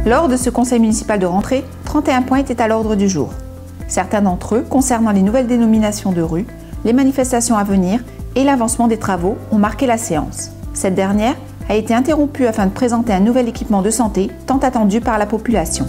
Lors de ce conseil municipal de rentrée, 31 points étaient à l'ordre du jour. Certains d'entre eux, concernant les nouvelles dénominations de rues, les manifestations à venir et l'avancement des travaux, ont marqué la séance. Cette dernière a été interrompue afin de présenter un nouvel équipement de santé tant attendu par la population.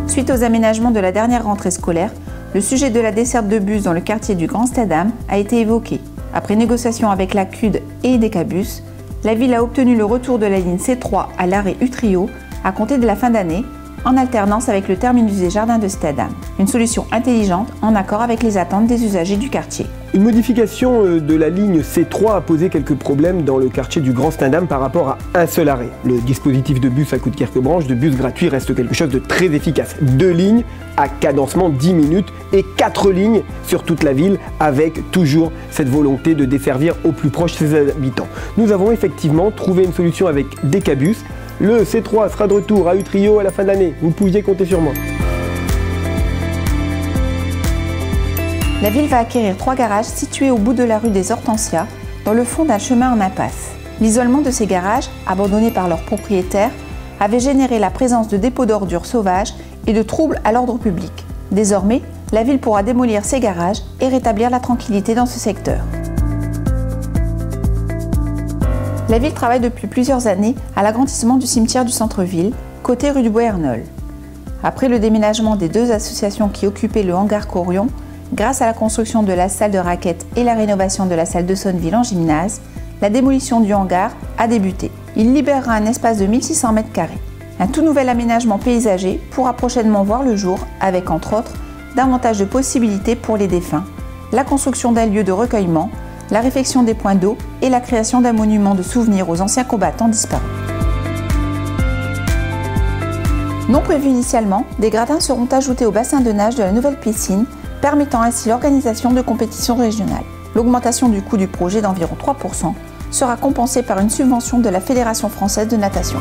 Suite aux aménagements de la dernière rentrée scolaire, le sujet de la desserte de bus dans le quartier du Grand Stadam a été évoqué. Après négociation avec la CUD et Decabus, la ville a obtenu le retour de la ligne C3 à l'arrêt Utrio à compter de la fin d'année, en alternance avec le terminus des jardins de Stadam. Une solution intelligente en accord avec les attentes des usagers du quartier. Une modification de la ligne C3 a posé quelques problèmes dans le quartier du Grand Stadam par rapport à un seul arrêt. Le dispositif de bus à Coudekerque-Branche, de bus gratuit, reste quelque chose de très efficace. 2 lignes à cadencement 10 minutes et 4 lignes sur toute la ville avec toujours cette volonté de desservir au plus proche ses habitants. Nous avons effectivement trouvé une solution avec Decabus. Le C3 sera de retour à Utrio à la fin de l'année. Vous pouviez compter sur moi. La ville va acquérir 3 garages situés au bout de la rue des Hortensias, dans le fond d'un chemin en impasse. L'isolement de ces garages, abandonnés par leurs propriétaires, avait généré la présence de dépôts d'ordures sauvages et de troubles à l'ordre public. Désormais, la ville pourra démolir ces garages et rétablir la tranquillité dans ce secteur. La ville travaille depuis plusieurs années à l'agrandissement du cimetière du centre-ville, côté rue du Bois-Hernol. Après le déménagement des 2 associations qui occupaient le hangar Corion, grâce à la construction de la salle de raquettes et la rénovation de la salle de Sonneville en gymnase, la démolition du hangar a débuté. Il libérera un espace de 1600 m². Un tout nouvel aménagement paysager pourra prochainement voir le jour avec, entre autres, davantage de possibilités pour les défunts, la construction d'un lieu de recueillement, la réfection des points d'eau et la création d'un monument de souvenir aux anciens combattants disparus. Non prévu initialement, des gradins seront ajoutés au bassin de nage de la nouvelle piscine, permettant ainsi l'organisation de compétitions régionales. L'augmentation du coût du projet d'environ 3% sera compensée par une subvention de la Fédération française de natation.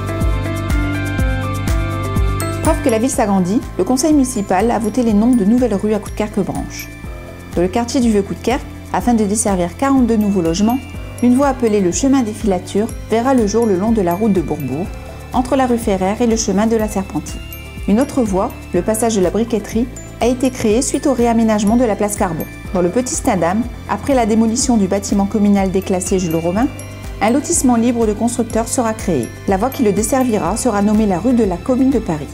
Preuve que la ville s'agrandit, le conseil municipal a voté les noms de nouvelles rues à Coudekerque-Branche. Dans le quartier du Vieux-Coudekerque, afin de desservir 42 nouveaux logements, une voie appelée le chemin des filatures verra le jour le long de la route de Bourbourg, entre la rue Ferrer et le chemin de la Serpentine. Une autre voie, le passage de la Briqueterie, a été créée suite au réaménagement de la place Carbon. Dans le petit Stadam, après la démolition du bâtiment communal déclassé Jules Romain, un lotissement libre de constructeurs sera créé. La voie qui le desservira sera nommée la rue de la Commune de Paris.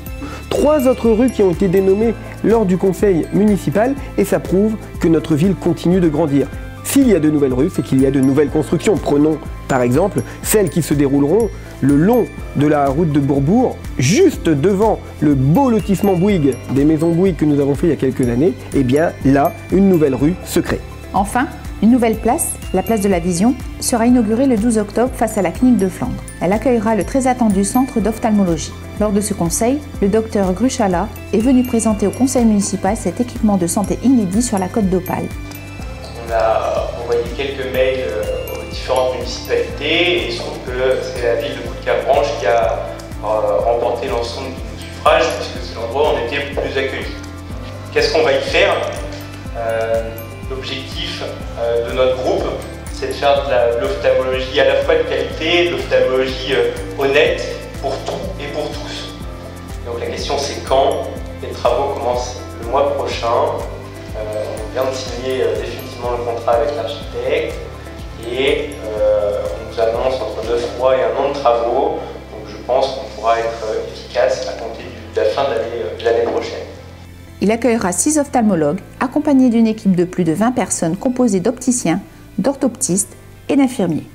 3 autres rues qui ont été dénommées lors du conseil municipal et ça prouve que notre ville continue de grandir. S'il y a de nouvelles rues, c'est qu'il y a de nouvelles constructions. Prenons par exemple celles qui se dérouleront le long de la route de Bourbourg, juste devant le beau lotissement Bouygues, des maisons Bouygues que nous avons fait il y a quelques années. Et bien là, une nouvelle rue se crée. Enfin, une nouvelle place, la place de la Vision, sera inaugurée le 12 octobre face à la clinique de Flandre. Elle accueillera le très attendu centre d'ophtalmologie. Lors de ce conseil, le docteur Gruchala est venu présenter au conseil municipal cet équipement de santé inédit sur la côte d'Opale. On a envoyé quelques mails aux différentes municipalités et il se trouve que c'est la ville de Coudekerque-Branche qui a remporté l'ensemble du suffrage puisque c'est l'endroit où on était le plus accueillis. Qu'est-ce qu'on va y faire? L'objectif de notre groupe, c'est de faire de l'ophtalmologie à la fois de qualité, de l'ophtalmologie honnête pour tout et pour tous. Donc la question c'est quand? Les travaux commencent le mois prochain. On vient de signer définitivement le contrat avec l'architecte et on nous annonce entre 9 mois et 1 an de travaux. Donc je pense qu'on pourra être efficace à compter de la fin de l'année prochaine. Il accueillera 6 ophtalmologues, accompagnés d'une équipe de plus de 20 personnes composée d'opticiens, d'orthoptistes et d'infirmiers.